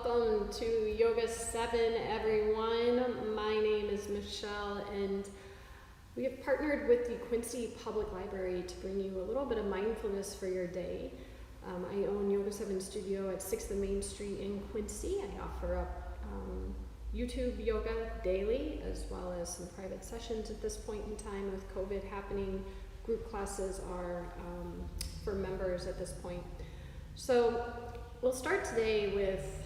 Welcome to Yoga 7, everyone. My name is Michelle, and we have partnered with the Quincy Public Library to bring you a little bit of mindfulness for your day. I own Yoga 7 Studio at 6th and Main Street in Quincy. I offer up YouTube yoga daily, as well as some private sessions at this point in time. With COVID happening, group classes are for members at this point. So we'll start today with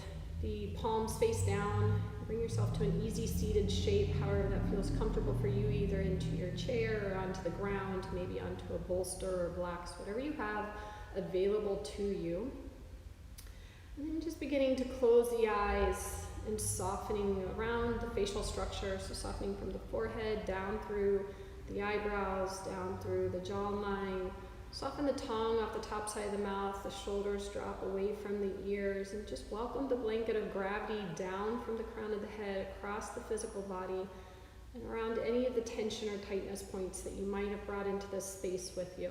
the palms face down. Bring yourself to an easy seated shape, however that feels comfortable for you, either into your chair or onto the ground, maybe onto a bolster or blocks, whatever you have available to you. And then just beginning to close the eyes and softening around the facial structure, so softening from the forehead down through the eyebrows, down through the jawline. Soften the tongue off the top side of the mouth, the shoulders drop away from the ears, and just welcome the blanket of gravity down from the crown of the head across the physical body and around any of the tension or tightness points that you might have brought into this space with you.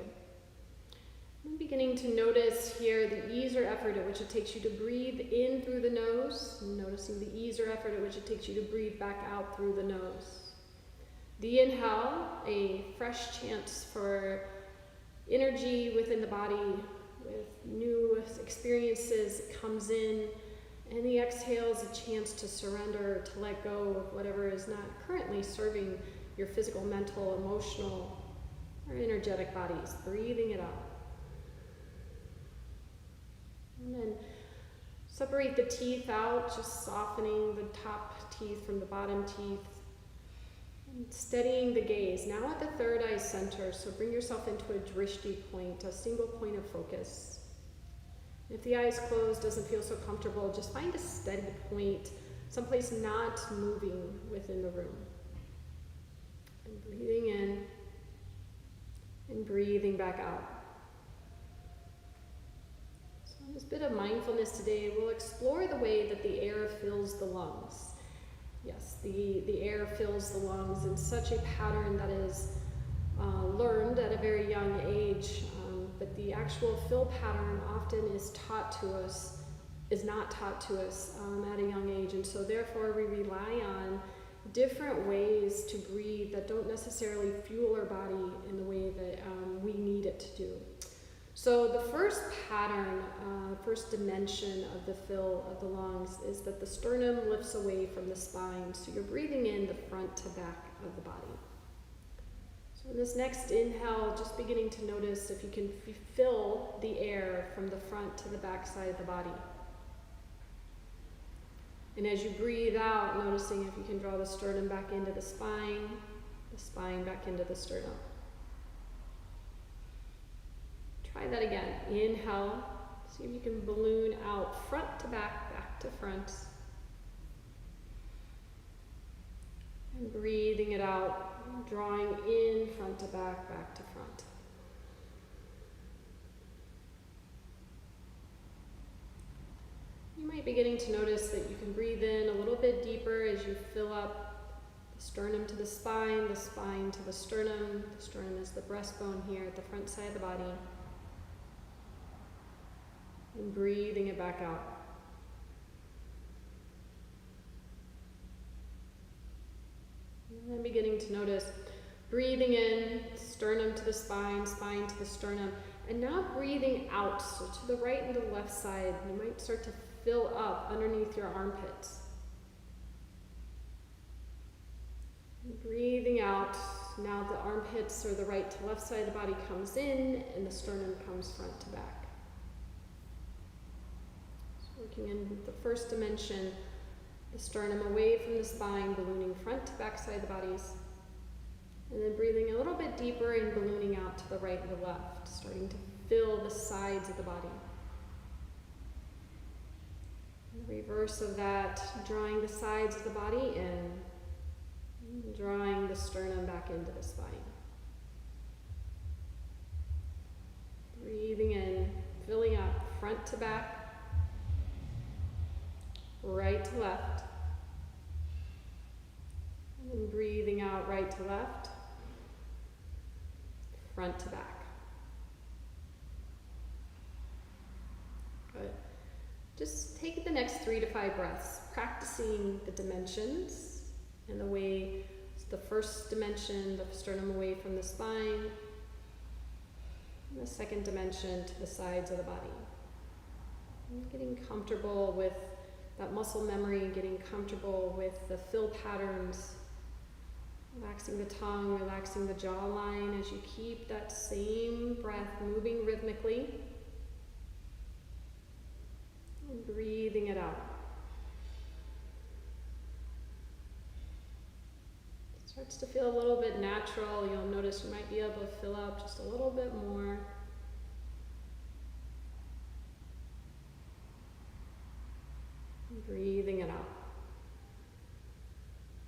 I'm beginning to notice here the ease or effort at which it takes you to breathe in through the nose, noticing the ease or effort at which it takes you to breathe back out through the nose. The inhale, a fresh chance for energy within the body with new experiences comes in, and the exhale is a chance to surrender, to let go of whatever is not currently serving your physical, mental, emotional, or energetic bodies. Breathing it out. And then separate the teeth out, just softening the top teeth from the bottom teeth. Steadying the gaze, now at the third eye center, so bring yourself into a drishti point, a single point of focus. If the eyes closed doesn't feel so comfortable, just find a steady point, someplace not moving within the room. And breathing in and breathing back out. So in this bit of mindfulness today, we'll explore the way that the air fills the lungs. Yes, the air fills the lungs in such a pattern that is learned at a very young age, but the actual fill pattern often is not taught to us at a young age, and so therefore we rely on different ways to breathe that don't necessarily fuel our body in the way that we need it to do. So the first pattern, first dimension of the fill of the lungs is that the sternum lifts away from the spine. So you're breathing in the front to back of the body. So in this next inhale, just beginning to notice if you can fill the air from the front to the back side of the body. And as you breathe out, noticing if you can draw the sternum back into the spine back into the sternum. Try that again. Inhale. See if you can balloon out front to back, back to front. And breathing it out, drawing in front to back, back to front. You might be getting to notice that you can breathe in a little bit deeper as you fill up the sternum to the spine to the sternum. The sternum is the breastbone here at the front side of the body. And breathing it back out. And then beginning to notice breathing in, sternum to the spine to the sternum, and now breathing out, so to the right and the left side. You might start to fill up underneath your armpits. And breathing out, now the armpits or the right to left side of the body comes in, and the sternum comes front to back. Working in the first dimension, the sternum away from the spine, ballooning front to back side of the bodies. And then breathing a little bit deeper and ballooning out to the right and the left, starting to fill the sides of the body. And the reverse of that, drawing the sides of the body in, and drawing the sternum back into the spine. Breathing in, filling up front to back, right to left, and then breathing out right to left, front to back. Good. Just take the next 3 to 5 breaths, practicing the dimensions and the way the first dimension, the sternum away from the spine, and the second dimension to the sides of the body. And getting comfortable with that muscle memory, getting comfortable with the fill patterns, relaxing the tongue, relaxing the jawline as you keep that same breath moving rhythmically. And breathing it out. It starts to feel a little bit natural. You'll notice you might be able to fill up just a little bit more. And breathing it out.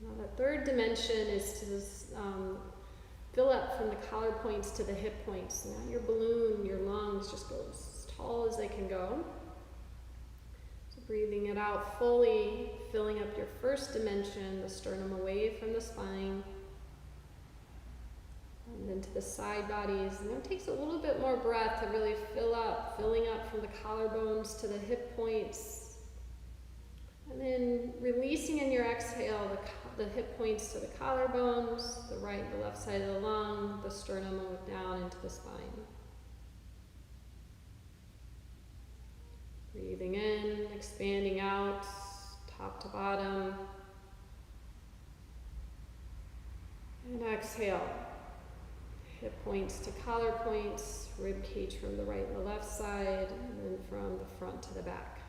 Now that third dimension is to fill up from the collar points to the hip points. Now your balloon, your lungs just go as tall as they can go. Breathing it out fully, filling up your first dimension, the sternum away from the spine, and then to the side bodies. And it takes a little bit more breath to really filling up from the collarbones to the hip points. And then releasing in your exhale the hip points to the collarbones, the right and the left side of the lung, the sternum down into the spine. Breathing in, expanding out, top to bottom. And exhale. Hip points to collar points, rib cage from the right and the left side, and then from the front to the back.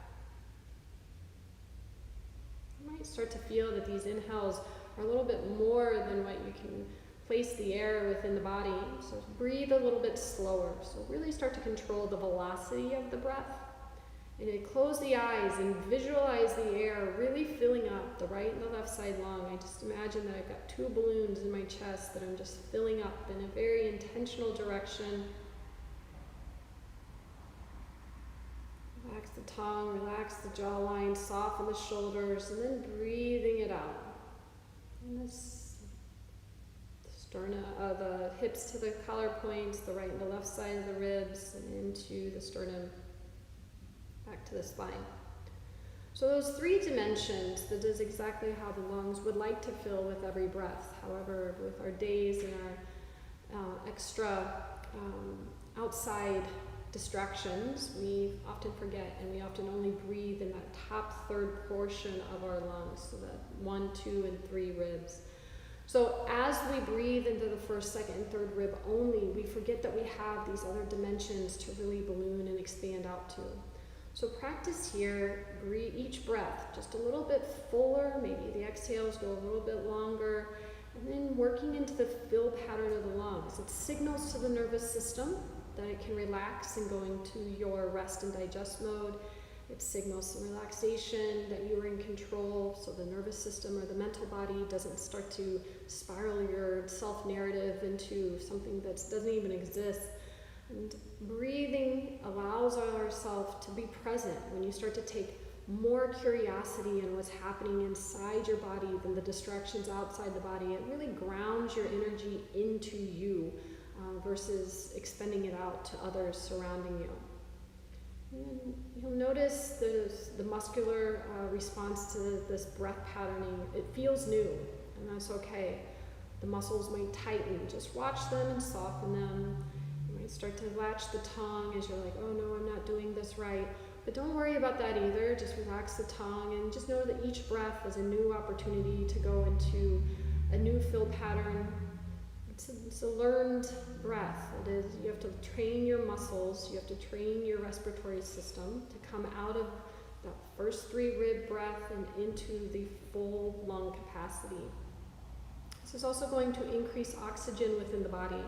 You might start to feel that these inhales are a little bit more than what you can place the air within the body. So breathe a little bit slower. So really start to control the velocity of the breath. And then close the eyes and visualize the air really filling up the right and the left side lung. I just imagine that I've got 2 balloons in my chest that I'm just filling up in a very intentional direction. Relax the tongue, relax the jawline, soften the shoulders, and then breathing it out. And this sternum, the hips to the collar points, the right and the left side of the ribs, and into the sternum. Back to the spine. So those 3 dimensions, that is exactly how the lungs would like to fill with every breath. However, with our days and our extra outside distractions, we often forget and we often only breathe in that top third portion of our lungs, so that 1, 2, and 3 ribs. So as we breathe into the first, second, and third rib only, we forget that we have these other dimensions to really balloon and expand out to. So practice here, breathe each breath just a little bit fuller, maybe the exhales go a little bit longer, and then working into the fill pattern of the lungs. It signals to the nervous system that it can relax and go into your rest and digest mode. It signals some relaxation, that you are in control, so the nervous system or the mental body doesn't start to spiral your self-narrative into something that doesn't even exist. And breathing allows ourselves to be present. When you start to take more curiosity in what's happening inside your body than the distractions outside the body, it really grounds your energy into you versus expending it out to others surrounding you. And you'll notice the muscular response to this breath patterning. It feels new, and that's okay. The muscles might tighten. Just watch them and soften them. Start to latch the tongue as you're like, oh no, I'm not doing this right. But don't worry about that either. Just relax the tongue and just know that each breath is a new opportunity to go into a new fill pattern. It's a learned breath. It is, you have to train your muscles, you have to train your respiratory system to come out of that first 3 rib breath and into the full lung capacity. This is also going to increase oxygen within the body.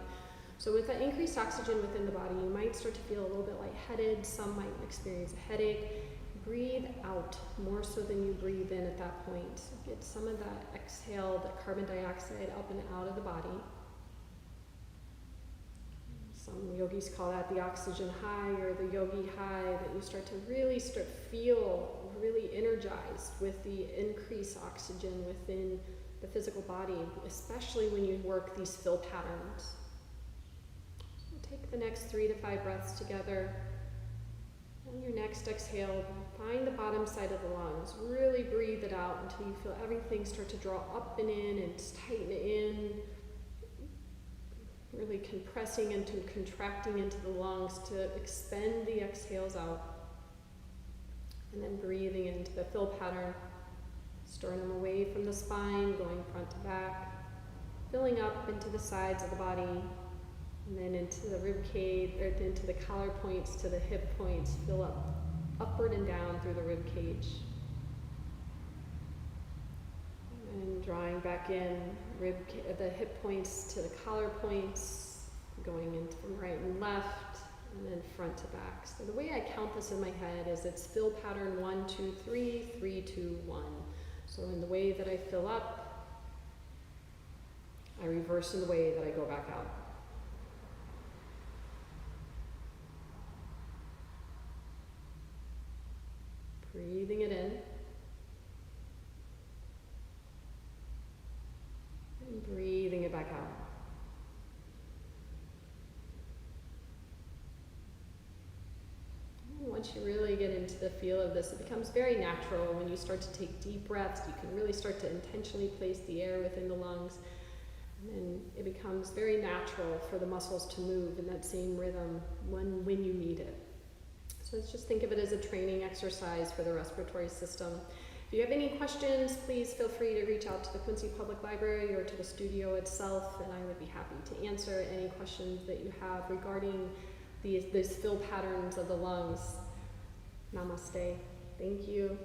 So with that increased oxygen within the body, you might start to feel a little bit lightheaded. Some might experience a headache. Breathe out more so than you breathe in at that point. So get some of that exhale, that carbon dioxide up and out of the body. Some yogis call that the oxygen high or the yogi high, that you start to really feel really energized with the increased oxygen within the physical body, especially when you work these fill patterns. Take the next 3 to 5 breaths together. On your next exhale, find the bottom side of the lungs. Really breathe it out until you feel everything start to draw up and in and tighten in. Really compressing into contracting into the lungs to expend the exhales out. And then breathing into the fill pattern. Sternum away from the spine, going front to back. Filling up into the sides of the body. And then into the rib cage, or into the collar points, to the hip points. Fill up upward and down through the rib cage. And drawing back in, the hip points to the collar points, going in from right and left, and then front to back. So the way I count this in my head is it's fill pattern 1, 2, 3, 3, 2, 1. So in the way that I fill up, I reverse in the way that I go back out. Breathing it in. And breathing it back out. And once you really get into the feel of this, it becomes very natural when you start to take deep breaths. You can really start to intentionally place the air within the lungs. And then it becomes very natural for the muscles to move in that same rhythm when you need it. So let's just think of it as a training exercise for the respiratory system. If you have any questions, please feel free to reach out to the Quincy Public Library or to the studio itself, and I would be happy to answer any questions that you have regarding these fill patterns of the lungs. Namaste. Thank you.